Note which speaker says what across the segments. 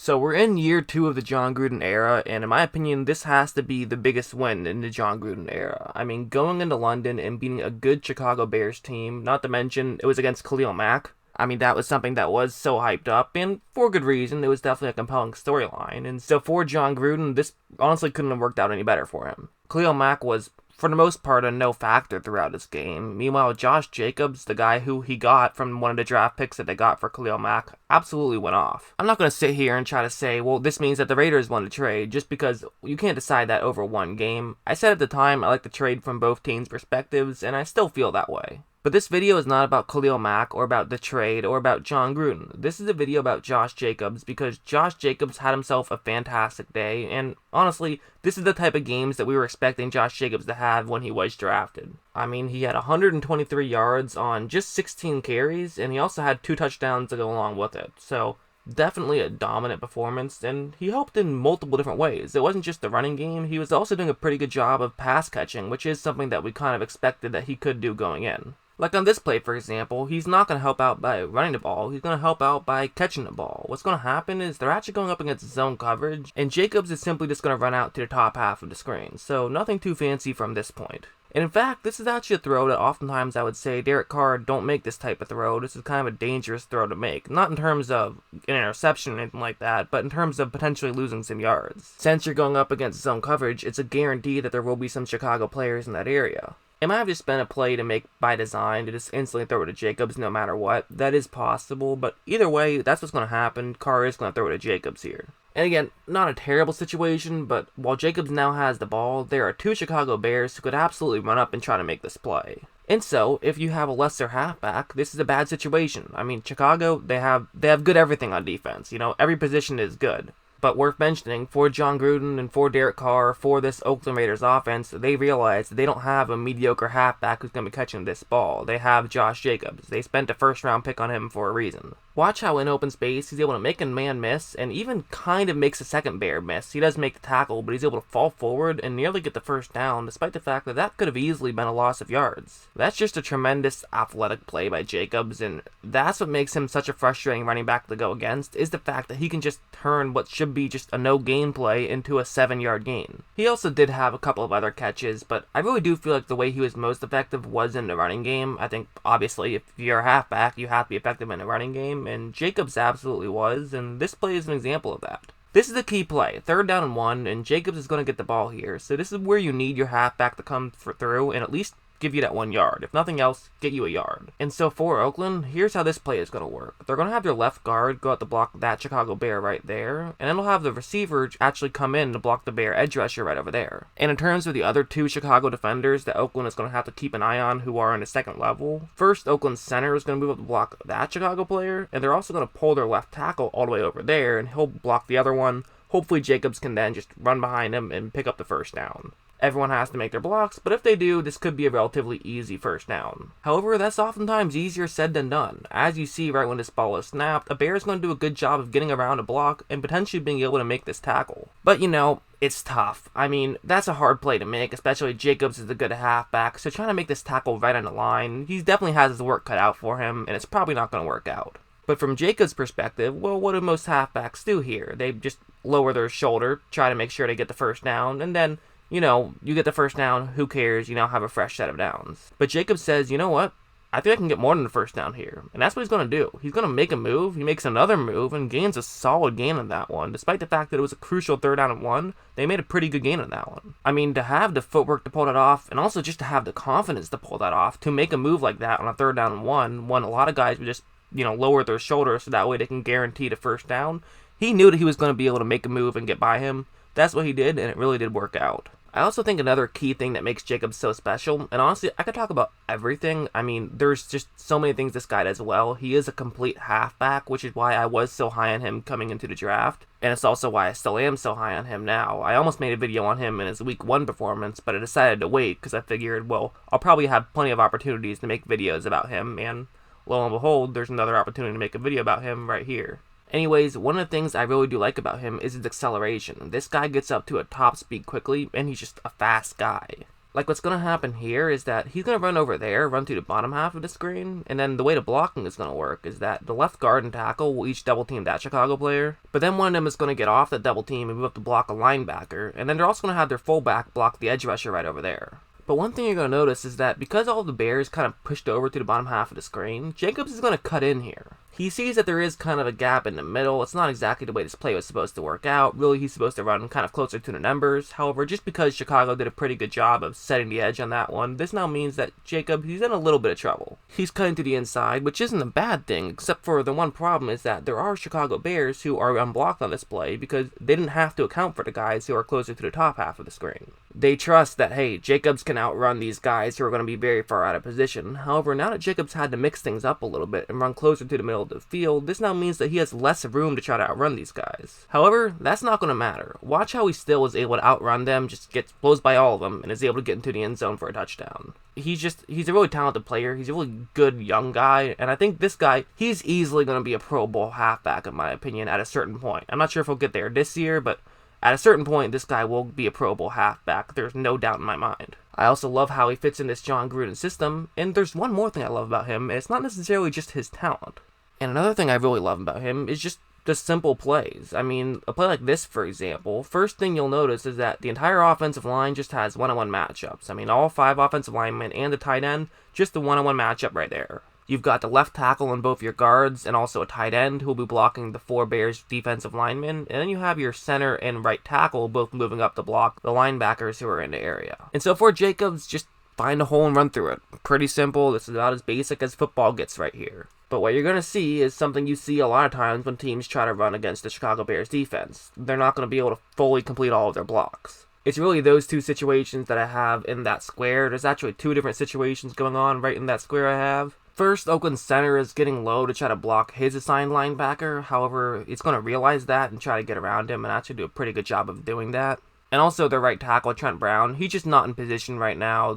Speaker 1: So we're in year 2 of the John Gruden era, and in my opinion, this has to be the biggest win in the John Gruden era. I mean, going into London and beating a good Chicago Bears team, not to mention it was against Khalil Mack. I mean, that was something that was so hyped up, and for good reason. It was definitely a compelling storyline. And so for John Gruden, this honestly couldn't have worked out any better for him. Khalil Mack was, for the most part, a no factor throughout this game. Meanwhile, Josh Jacobs, the guy who he got from one of the draft picks that they got for Khalil Mack, absolutely went off. I'm not going to sit here and try to say, well, this means that the Raiders won the trade, just because you can't decide that over one game. I said at the time I like the trade from both teams' perspectives, and I still feel that way. But this video is not about Khalil Mack or about the trade or about John Gruden. This is a video about Josh Jacobs because Josh Jacobs had himself a fantastic day, and honestly, this is the type of games that we were expecting Josh Jacobs to have when he was drafted. I mean, he had 123 yards on just 16 carries, and he also had 2 touchdowns to go along with it. So definitely a dominant performance, and he helped in multiple different ways. It wasn't just the running game, he was also doing a pretty good job of pass catching, which is something that we kind of expected that he could do going in. Like on this play, for example, he's not going to help out by running the ball, he's going to help out by catching the ball. What's going to happen is they're actually going up against zone coverage, and Jacobs is simply just going to run out to the top half of the screen, so nothing too fancy from this point. And in fact, this is actually a throw that oftentimes I would say Derek Carr don't make this type of throw. This is kind of a dangerous throw to make. Not in terms of an interception or anything like that, but in terms of potentially losing some yards. Since you're going up against zone coverage, it's a guarantee that there will be some Chicago players in that area. It might have just been a play to make by design to just instantly throw it to Jacobs no matter what. That is possible, but either way, that's what's going to happen. Carr is going to throw it to Jacobs here. And again, not a terrible situation, but while Jacobs now has the ball, there are 2 Chicago Bears who could absolutely run up and try to make this play. And so, if you have a lesser halfback, this is a bad situation. I mean, Chicago, they have good everything on defense. You know, every position is good. But worth mentioning, for John Gruden and for Derek Carr, for this Oakland Raiders offense, they realize they don't have a mediocre halfback who's going to be catching this ball. They have Josh Jacobs. They spent a first-round pick on him for a reason. Watch how in open space he's able to make a man miss and even kind of makes a second Bear miss. He does make the tackle, but he's able to fall forward and nearly get the first down, despite the fact that that could have easily been a loss of yards. That's just a tremendous athletic play by Jacobs, and that's what makes him such a frustrating running back to go against, is the fact that he can just turn what should be just a no-gain play into a 7-yard gain. He also did have a couple of other catches, but I really do feel like the way he was most effective was in the running game. I think, obviously, if you're a halfback, you have to be effective in the running game, and Jacobs absolutely was, and this play is an example of that. This is a key play, 3rd down and 1, and Jacobs is going to get the ball here, so this is where you need your halfback to come through and at least give you that 1 yard. If nothing else, get you a yard. And so for Oakland, here's how this play is going to work. They're going to have their left guard go out to block that Chicago Bear right there, and then they'll have the receiver actually come in to block the Bear edge rusher right over there. And in terms of the other 2 Chicago defenders that Oakland is going to have to keep an eye on who are in the second level, first Oakland's center is going to move up to block that Chicago player, and they're also going to pull their left tackle all the way over there, and he'll block the other one. Hopefully Jacobs can then just run behind him and pick up the first down. Everyone has to make their blocks, but if they do, this could be a relatively easy first down. However, that's oftentimes easier said than done. As you see right when this ball is snapped, a Bear is going to do a good job of getting around a block and potentially being able to make this tackle. But you know, it's tough. I mean, that's a hard play to make, especially Jacobs is a good halfback, so trying to make this tackle right on the line, he definitely has his work cut out for him, and it's probably not going to work out. But from Jacobs' perspective, well, what do most halfbacks do here? They just lower their shoulder, try to make sure they get the first down, and then, you know, you get the first down, who cares, you now have a fresh set of downs. But Jacobs says, you know what, I think I can get more than the first down here. And that's what he's going to do. He's going to make a move, he makes another move, and gains a solid gain on that one. Despite the fact that it was a crucial 3rd down and 1, they made a pretty good gain on that one. I mean, to have the footwork to pull that off, and also just to have the confidence to pull that off, to make a move like that on a 3rd down and 1, when a lot of guys would just, you know, lower their shoulders so that way they can guarantee the first down, he knew that he was going to be able to make a move and get by him. That's what he did, and it really did work out. I also think another key thing that makes Jacobs so special, and honestly, I could talk about everything. I mean, there's just so many things this guy does well. He is a complete halfback, which is why I was so high on him coming into the draft, and it's also why I still am so high on him now. I almost made a video on him in his week 1 performance, but I decided to wait because I figured, well, I'll probably have plenty of opportunities to make videos about him, and lo and behold, there's another opportunity to make a video about him right here. Anyways, one of the things I really do like about him is his acceleration. This guy gets up to a top speed quickly, and he's just a fast guy. Like, what's going to happen here is that he's going to run over there, run through the bottom half of the screen, and then the way the blocking is going to work is that the left guard and tackle will each double team that Chicago player, but then one of them is going to get off that double team and move up to block a linebacker, and then they're also going to have their fullback block the edge rusher right over there. But one thing you're going to notice is that because all of the Bears kind of pushed over to the bottom half of the screen, Jacobs is going to cut in here. He sees that there is kind of a gap in the middle. It's not exactly the way this play was supposed to work out. Really, he's supposed to run kind of closer to the numbers. However, just because Chicago did a pretty good job of setting the edge on that one, this now means that Jacobs, he's in a little bit of trouble. He's cutting to the inside, which isn't a bad thing, except for the one problem is that there are Chicago Bears who are unblocked on this play because they didn't have to account for the guys who are closer to the top half of the screen. They trust that, hey, Jacobs can outrun these guys who are going to be very far out of position. However, now that Jacobs had to mix things up a little bit and run closer to the middle of the field, this now means that he has less room to try to outrun these guys. However, that's not going to matter. Watch how he still was able to outrun them, just blows by all of them, and is able to get into the end zone for a touchdown. He's a really talented player. He's a really good young guy, and I think this guy, he's easily going to be a Pro Bowl halfback in my opinion at a certain point. I'm not sure if he'll get there this year, but at a certain point, this guy will be a Pro Bowl halfback. There's no doubt in my mind. I also love how he fits in this John Gruden system, and there's one more thing I love about him, and it's not necessarily just his talent. And another thing I really love about him is just the simple plays. I mean, a play like this, for example, first thing you'll notice is that the entire offensive line just has one-on-one matchups. I mean, all 5 offensive linemen and the tight end, just the one-on-one matchup right there. You've got the left tackle on both your guards and also a tight end who will be blocking the 4 Bears defensive linemen. And then you have your center and right tackle both moving up to block the linebackers who are in the area. And so for Jacobs, just find a hole and run through it. Pretty simple. This is about as basic as football gets right here. But what you're going to see is something you see a lot of times when teams try to run against the Chicago Bears defense. They're not going to be able to fully complete all of their blocks. It's really those 2 situations that I have in that square. There's actually 2 different situations going on right in that square I have. First, Oakland's center is getting low to try to block his assigned linebacker. However, it's going to realize that and try to get around him and actually do a pretty good job of doing that. And also their right tackle, Trent Brown, he's just not in position right now.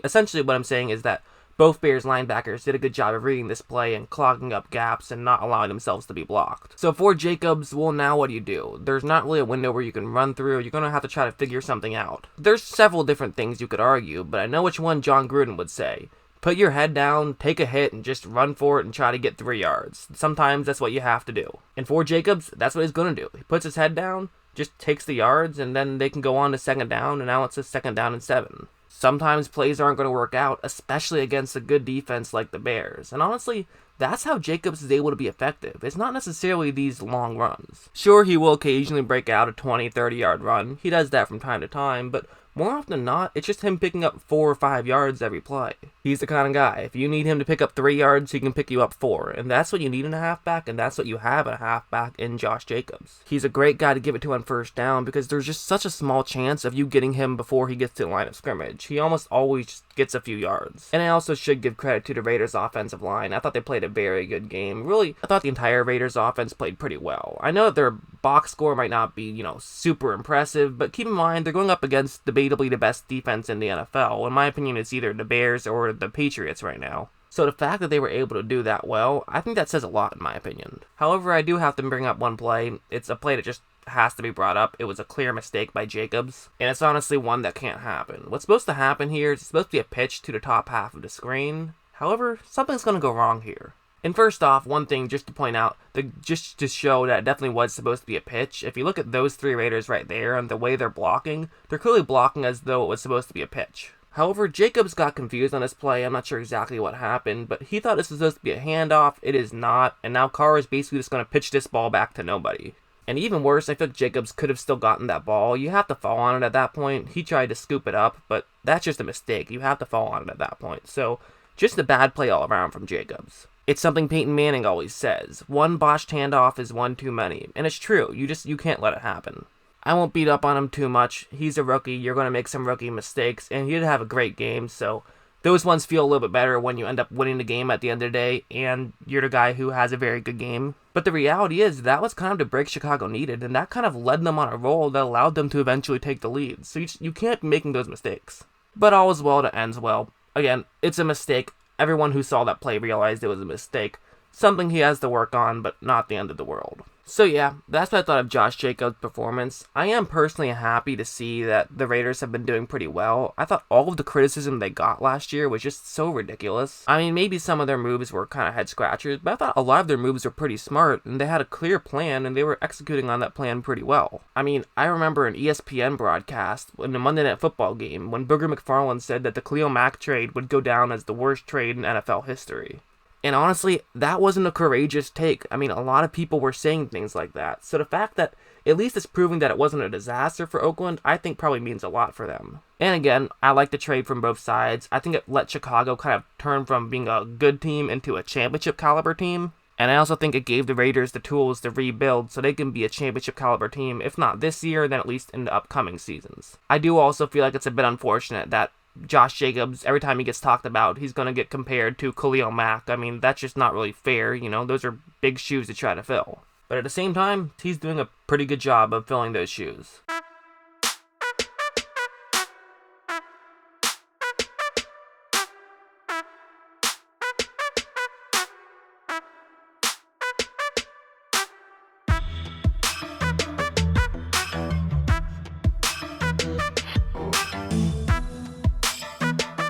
Speaker 1: Essentially what I'm saying is that both Bears linebackers did a good job of reading this play and clogging up gaps and not allowing themselves to be blocked. So for Jacobs, well, now what do? There's not really a window where you can run through. You're going to have to try to figure something out. There's several different things you could argue, but I know which one John Gruden would say. Put your head down, take a hit, and just run for it and try to get 3 yards. Sometimes that's what you have to do. And for Jacobs, that's what he's going to do. He puts his head down, just takes the yards, and then they can go on to second down, and now it's a 2nd down and 7. Sometimes plays aren't going to work out, especially against a good defense like the Bears. And honestly, that's how Jacobs is able to be effective. It's not necessarily these long runs. Sure, he will occasionally break out a 20, 30-yard run. He does that from time to time, but more often than not, it's just him picking up 4 or 5 yards every play. He's the kind of guy, if you need him to pick up 3 yards, he can pick you up 4. And that's what you need in a halfback, and that's what you have in a halfback in Josh Jacobs. He's a great guy to give it to on first down because there's just such a small chance of you getting him before he gets to the line of scrimmage. He almost always just gets a few yards. And I also should give credit to the Raiders' offensive line. I thought they played a very good game. Really, I thought the entire Raiders' offense played pretty well. I know that their box score might not be, super impressive, but keep in mind, they're going up against debatably the best defense in the NFL. In my opinion, it's either the Bears or the Patriots right now. So the fact that they were able to do that well, I think that says a lot in my opinion. However, I do have to bring up one play. It's a play that just has to be brought up. It was a clear mistake by Jacobs, and it's honestly one that can't happen. What's supposed to happen here is it's supposed to be a pitch to the top half of the screen. However, something's going to go wrong here. And first off, one thing just to point out, just to show that it definitely was supposed to be a pitch, if you look at those 3 Raiders right there and the way they're blocking, they're clearly blocking as though it was supposed to be a pitch. However, Jacobs got confused on this play. I'm not sure exactly what happened, but he thought this was supposed to be a handoff. It is not, and now Carr is basically just going to pitch this ball back to nobody. And even worse, I feel like Jacobs could have still gotten that ball. You have to fall on it at that point. He tried to scoop it up, but that's just a mistake. You have to fall on it at that point. So, just a bad play all around from Jacobs. It's something Peyton Manning always says. One botched handoff is one too many. And it's true. You can't let it happen. I won't beat up on him too much. He's a rookie. You're going to make some rookie mistakes. And he did have a great game, so those ones feel a little bit better when you end up winning the game at the end of the day, and you're the guy who has a very good game. But the reality is, that was kind of the break Chicago needed, and that kind of led them on a roll that allowed them to eventually take the lead. So you can't be making those mistakes. But all is well that ends well. Again, it's a mistake. Everyone who saw that play realized it was a mistake. Something he has to work on, but not the end of the world. So yeah, that's what I thought of Josh Jacobs' performance. I am personally happy to see that the Raiders have been doing pretty well. I thought all of the criticism they got last year was just so ridiculous. I mean, maybe some of their moves were kind of head scratchers, but I thought a lot of their moves were pretty smart, and they had a clear plan, and they were executing on that plan pretty well. I mean, I remember an ESPN broadcast in the Monday Night Football game when Booger McFarland said that the Khalil Mack trade would go down as the worst trade in NFL history. And honestly, that wasn't a courageous take. I mean, a lot of people were saying things like that. So the fact that at least it's proving that it wasn't a disaster for Oakland, I think probably means a lot for them. And again, I like the trade from both sides. I think it let Chicago kind of turn from being a good team into a championship caliber team. And I also think it gave the Raiders the tools to rebuild so they can be a championship caliber team, if not this year, then at least in the upcoming seasons. I do also feel like it's a bit unfortunate that Josh Jacobs, every time he gets talked about, he's going to get compared to Khalil Mack. I mean, that's just not really fair, those are big shoes to try to fill. But at the same time, he's doing a pretty good job of filling those shoes.